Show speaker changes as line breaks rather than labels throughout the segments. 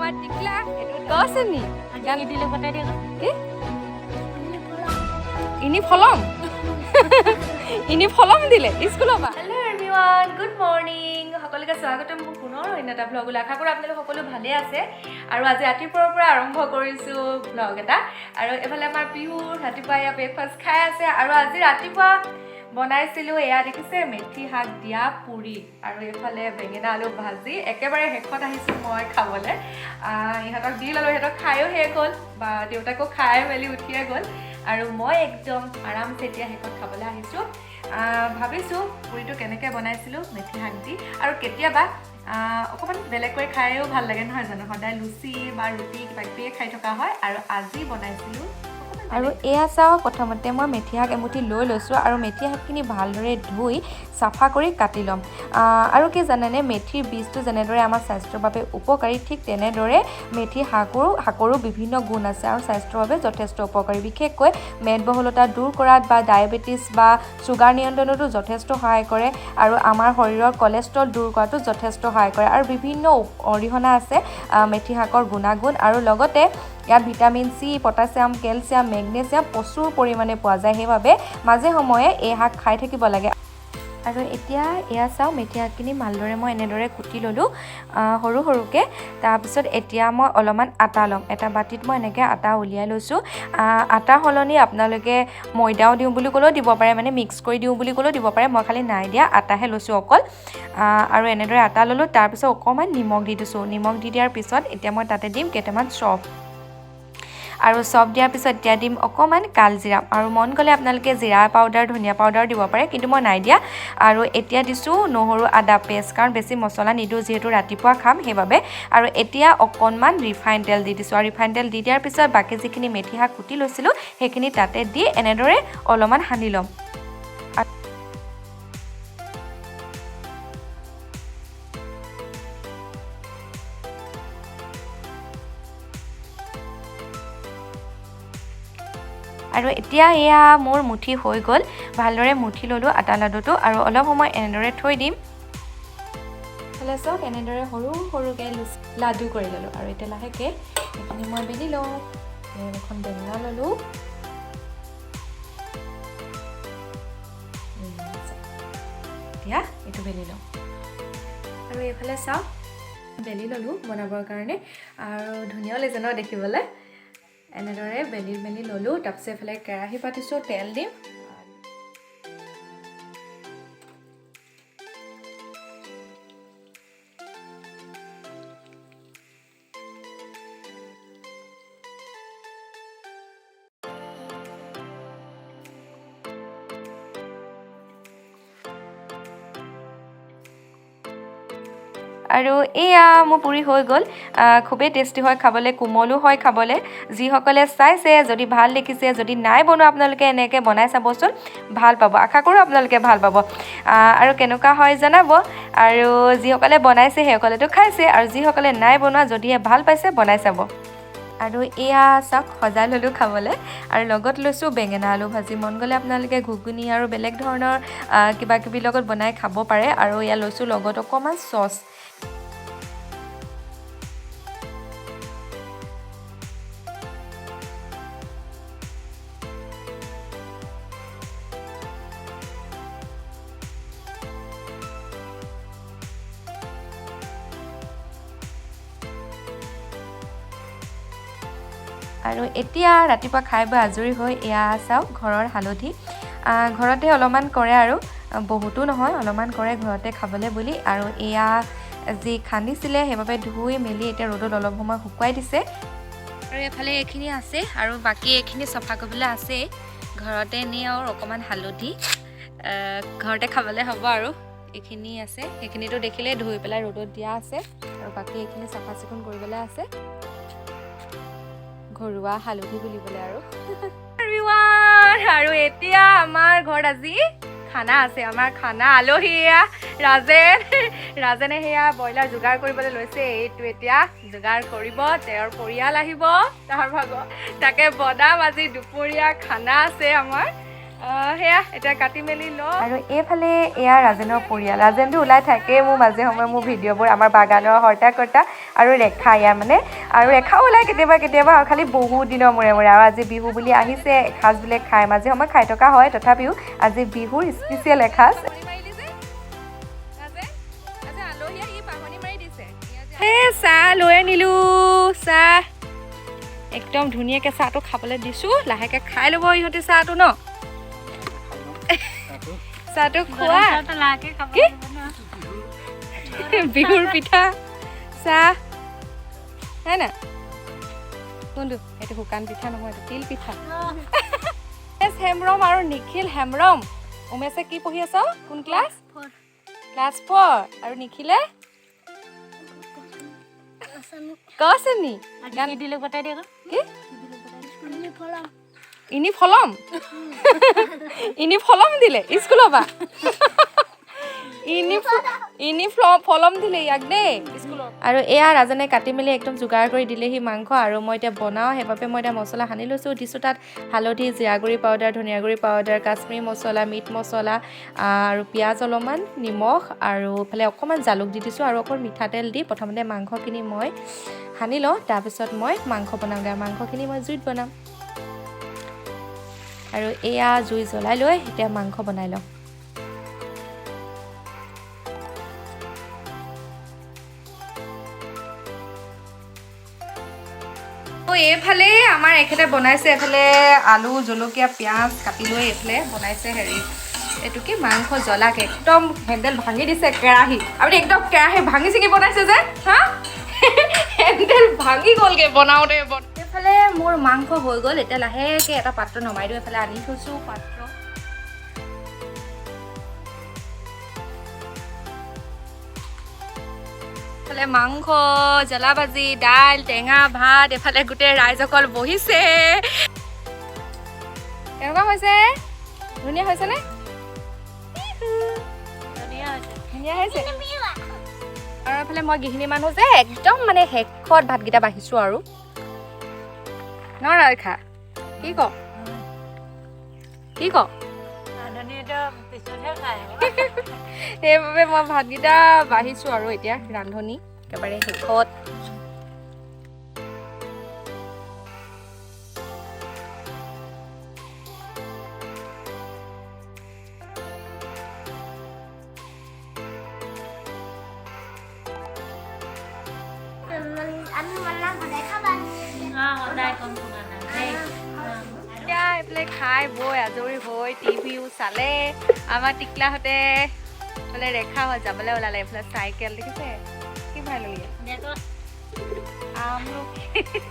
আমাৰ টিকলা এইটো কৈছে নি গান দিলে বনাই দিয়া কি ইনি ফলম ইনি ফলম দিলে স্কুলৰ পৰা হেল্ল' এভৰিৱান গুড মৰ্ণিং সকলোকে স্বাগতম মোৰ পুনৰ অন্য এটা ব্লগলৈ আশা কৰোঁ আপোনালোক সকলো ভালে আছে আৰু আজি ৰাতিপুৱাৰ পৰা আৰম্ভ কৰিছোঁ ব্লগ এটা আৰু এফালে আমাৰ পিহুৰ ৰাতিপুৱা এয়া ব্ৰেকফাষ্ট খাই আছে আৰু আজি ৰাতিপুৱা বনাইছিলোঁ এয়া দেখিছে মেথি শাক দিয়া পুৰি আৰু এইফালে বেঙেনা আলু ভাজি একেবাৰে শেষত আহিছোঁ মই খাবলৈ ইহঁতক দি ল'লোঁ সিহঁতক খায়ো শেষ হ'ল বা দেউতাকো খাই মেলি উঠিয়ে গ'ল আৰু মই একদম আৰামছে এতিয়া শেষত খাবলৈ আহিছোঁ ভাবিছোঁ পুৰিটো কেনেকৈ বনাইছিলোঁ মেথি শাক দি আৰু কেতিয়াবা অকণমান বেলেগকৈ খায়ো ভাল লাগে নহয় জানো সদায় লুচি বা ৰুটি কিবা কিবিয়ে খাই থকা হয় আৰু আজি বনাইছিলোঁ আৰু এয়া চাওঁ প্ৰথমতে মই মেথি শাক এমুঠি লৈ লৈছোঁ আৰু মেথি শাকখিনি ভালদৰে ধুই চাফা কৰি কাটি ল'ম আৰু কি জানেনে মেথিৰ বীজটো যেনেদৰে আমাৰ স্বাস্থ্যৰ বাবে উপকাৰী ঠিক তেনেদৰে মেথি শাকৰো বিভিন্ন গুণ আছে আৰু স্বাস্থ্যৰ বাবে যথেষ্ট উপকাৰী বিশেষকৈ মেদবহুলতা দূৰ কৰাত বা ডায়েবেটিছ বা চুগাৰ নিয়ন্ত্ৰণতো যথেষ্ট সহায় কৰে আৰু আমাৰ শৰীৰৰ কলেষ্ট্ৰল দূৰ কৰাতো যথেষ্ট সহায় কৰে আৰু বিভিন্ন অৰিহণা আছে মেথি শাকৰ গুণাগুণ আৰু লগতে ইয়াত vitamin C potassium calcium magnesium প্ৰচুৰ পৰিমাণে পোৱা যায় সেইবাবে মাজে সময়ে এই শাক খাই থাকিব লাগে আৰু এতিয়া এয়া চাওঁ মেথি শাকখিনি ভালদৰে মই এনেদৰে কুটি ল'লোঁ সৰু সৰুকৈ তাৰপিছত এতিয়া মই অলপমান আটা ল'ম এটা বাতিত মই এনেকৈ আটা উলিয়াই লৈছোঁ আটা সলনি আপোনালোকে ময়দাও দিওঁ বুলি ক'লেও দিব পাৰে মানে মিক্স কৰি দিওঁ বুলি ক'লেও দিব পাৰে মই খালি নাই দিয়া আটাহে লৈছোঁ অকল আৰু এনেদৰে আটা ল'লোঁ তাৰপিছত অকণমান নিমখ দি দিছোঁ নিমখ দি দিয়াৰ পিছত এতিয়া মই তাতে দিম কেইটামান চফ আৰু চফ দিয়াৰ পিছত এতিয়া দিম অকণমান কালজিৰা আৰু মন গ'লে আপোনালোকে জিৰা পাউডাৰ ধনিয়া পাউডাৰ দিব পাৰে কিন্তু মই নাই দিয়া আৰু এতিয়া দিছোঁ নহৰু আদা পেষ্ট কাৰণ বেছি মছলা নিদিওঁ যিহেতু ৰাতিপুৱা খাম সেইবাবে আৰু এতিয়া অকণমান ৰিফাইন তেল দি দিছোঁ আৰু ৰিফাইন তেল দি দিয়াৰ পিছত বাকী যিখিনি মেথি শাক কুটি লৈছিলোঁ সেইখিনি তাতে দি এনেদৰে অলপমান সানি ল'ম আৰু এতিয়া এয়া মোৰ মুঠি হৈ গ'ল ভালদৰে মুঠি ল'লোঁ আটা লাডুটো আৰু অলপ সময় এনেদৰে থৈ দিম হ'লে চাওক এনেদৰে সৰু সৰুকৈ লাডু কৰি ল'লোঁ আৰু এতিয়া লাহেকৈ এইখিনি মই বেলি লওঁ এখন বেঙেনা ল'লোঁ এতিয়া এইটো বেলি লওঁ আৰু এইফালে চাওক বেলি ল'লোঁ বনাবৰ কাৰণে আৰু ধুনীয়াও লাগিছে ন দেখিবলৈ এনেদৰে বেলি মেলি ল'লোঁ তাৰপিছত এইফালে কেৰাহী পাতিছোঁ তেল দিম আৰু এয়া মোৰ পুৰি হৈ গ'ল খুবেই টেষ্টি হয় খাবলৈ কোমলো হয় খাবলৈ যিসকলে চাইছে যদি ভাল দেখিছে যদি নাই বনোৱা আপোনালোকে এনেকৈ বনাই চাবচোন ভাল পাব আশা কৰোঁ আপোনালোকে ভাল পাব আৰু কেনেকুৱা হয় জনাব আৰু যিসকলে বনাইছে সেইসকলেতো খাইছে আৰু যিসকলে নাই বনোৱা যদিহে ভাল পাইছে বনাই চাব আৰু এয়া চাওক সজাই ল'লোঁ খাবলৈ আৰু লগত লৈছোঁ বেঙেনা আলু ভাজি মন গ'লে আপোনালোকে ঘুগুনি আৰু বেলেগ ধৰণৰ কিবা কিবি লগত বনাই খাব পাৰে আৰু এয়া লৈছোঁ লগত অকণমান চচ আৰু এতিয়া ৰাতিপুৱা খাই বৈ আজৰি হৈ এয়া চাওক ঘৰৰ হালধি ঘৰতে অলপমান কৰে আৰু বহুতো নহয় অলপমান কৰে ঘৰতে খাবলৈ বুলি আৰু এয়া যি খান্দিছিলে সেইবাবে ধুই মেলি এতিয়া ৰ'দত অলপ সময় শুকুৱাই দিছে আৰু এফালে এইখিনি আছে আৰু বাকী এইখিনি চফা কৰিবলৈ আছেই ঘৰতে নি আৰু অকণমান হালধি ঘৰতে খাবলৈ হ'ব আৰু এইখিনি আছে সেইখিনিতো দেখিলে ধুই পেলাই ৰ'দত দিয়া আছে আৰু বাকী এইখিনি চাফা চিকুণ কৰিবলৈ আছে ঘৰুৱা হালধি বুলিবলৈ আৰু এতিয়া আমাৰ ঘৰত আজি খানা আছে আমাৰ খানা আলহী এয়া ৰাজেনে সেয়া ব্ৰইলাৰ যোগাৰ কৰিবলৈ লৈছে এইটো এতিয়া যোগাৰ কৰিব তেওঁৰ পৰিয়াল আহিব তাৰ ভাগৰ তাকে বনাম আজি দুপৰীয়া খানা আছে আমাৰ সেয়া এতিয়া কাটি মেলি ল আৰু এইফালে এয়া ৰাজেনৰ পৰিয়াল ৰাজেনটো ওলাই থাকে মোৰ মাজে সময়ে মোৰ ভিডিঅ'বোৰ আমাৰ বাগানৰ হৰ্তা আৰু ৰেখা এয়া মানে আৰু ৰেখাও ওলাই কেতিয়াবা আৰু খালি বহুত দিনৰ মূৰে আৰু আজি বিহু বুলি আহিছে এসাঁজ বোলে খাই মাজে সময়ে খাই থকা হয় তথাপিও আজি বিহুৰ স্পেচিয়েল এসাঁজ চাহ লৈ আনিলোঁ চাহ একদম ধুনীয়াকৈ চাহটো খাবলৈ দিছোঁ লাহেকৈ খাই ল'ব ইহঁতে চাহটো ন চাহটো খোৱা বিহুৰ পিঠা চাহ হয় না কোনটো এইটো শুকান পিঠা নহয় এইটো তিল পিঠা হেমৰম আৰু নিখিল হেমৰম উমেশে কি পঢ়ি আছ কোন ক্লাছ ক্লাছ 4 আৰু নিখিলে কচনি গান দিলে বটাই দিয়া কি ইউনিফৰ্ম দিলে স্কুলৰ পৰা ইউনিফৰ্ম দিলে ইয়াক দেই আৰু এয়া ৰাজনে কাটি মেলি একদম যোগাৰ কৰি দিলেহি মাংস আৰু মই এতিয়া বনাওঁ সেইবাবে মই এতিয়া মছলা সানি লৈছোঁ দিছোঁ তাত হালধি জিৰা গুড়ি পাউডাৰ ধনিয়া গুড়ি পাউডাৰ কাশ্মীৰী মছলা মিট মছলা আৰু পিঁয়াজ অলপমান নিমখ আৰু ইফালে অকণমান জালুক দি দিছোঁ আৰু অকণ মিঠাতেল দি প্ৰথমতে মাংসখিনি মই সানি লওঁ তাৰপিছত মই মাংস বনাওঁগৈ আৰু মাংসখিনি মই জুইত বনাম আৰু এয়া জুই জ্বলাই লৈ এতিয়া মাংস বনাই লওঁ এইফালে আমাৰ এখেতে বনাইছে এফালে আলু জলকীয়া পিঁয়াজ কাটি লৈ এইফালে বনাইছে হেৰি এইটো কি মাংস জ্বলাকে একদম হেণ্ডেল ভাঙি দিছে কেৰাহী আপুনি একদম কেৰাহী ভাঙি চিঙি বনাইছে যে হা হেণ্ডেল ভাঙি গ'লগৈ বনাওঁতে এইফালে মোৰ মাংস হৈ গ'ল এতিয়া লাহেকৈ এটা পাত্ৰ নমাই দিওঁ এইফালে আনি থৈছোঁ পাত্ৰ এইফালে মাংস জ্বলা ভাজি দাইল টেঙা ভাত এইফালে গোটেই ৰাইজসকল বহিছে কেনেকুৱা হৈছে ধুনীয়া হৈছেনে ধুনীয়া হৈছে আৰু এইফালে মই গৃহিণী মানুহ যে একদম মানে শেষত ভাতকেইটা বাঢ়িছোঁ আৰু ন ৰেখা কি ক সেইবাবে মই ভাতকেইটা বাঢ়িছোঁ আৰু এতিয়া ৰান্ধনি একেবাৰে শেষত এইফালে খাই বৈ আজৰি হৈ টিভিও চালে আমাৰ টিকলাহঁতে এইফালে ৰেখা হৈ যাবলৈ ওলালে এইফালে চাইকেল দেখিছে কি ভাল লাগে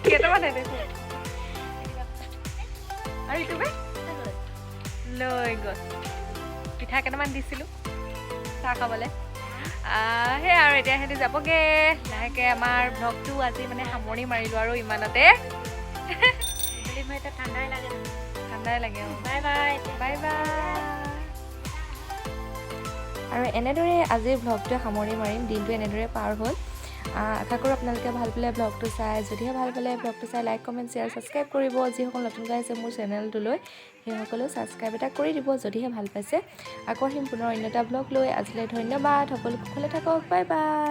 কেইটামান আৰু ইটো লৈ গ'ল পিঠা কেইটামান দিছিলোঁ চাহ খাবলৈ সেই আৰু এতিয়া সিহঁতি যাবগৈ লাহেকৈ আমাৰ ভ্লগটো আজি মানে সামৰণি মাৰিলোঁ আৰু ইমানতে ঠাণ্ডাই লাগে বাই বাই বাই বাই আৰু এনেদৰে আজিৰ ভ্লগটোৱে সামৰি মাৰিম দিনটো এনেদৰে পাৰ হ'ল আশা কৰোঁ আপোনালোকে ভাল পালে ভ্লগটো চাই যদিহে ভাল পালে ভ্লগটো চাই লাইক কমেণ্ট শ্বেয়াৰ ছাবস্ক্ৰাইব কৰিব যিসকল নতুনকৈ আহিছে মোৰ চেনেলটোলৈ সেইসকলেও ছাবস্ক্ৰাইব এটা কৰি দিব যদিহে ভাল পাইছে আকৌ আহিম পুনৰ অন্য এটা ভ্লগ লৈ আজিলৈ ধন্যবাদ সকলো কুশলে থাকক বাই বাই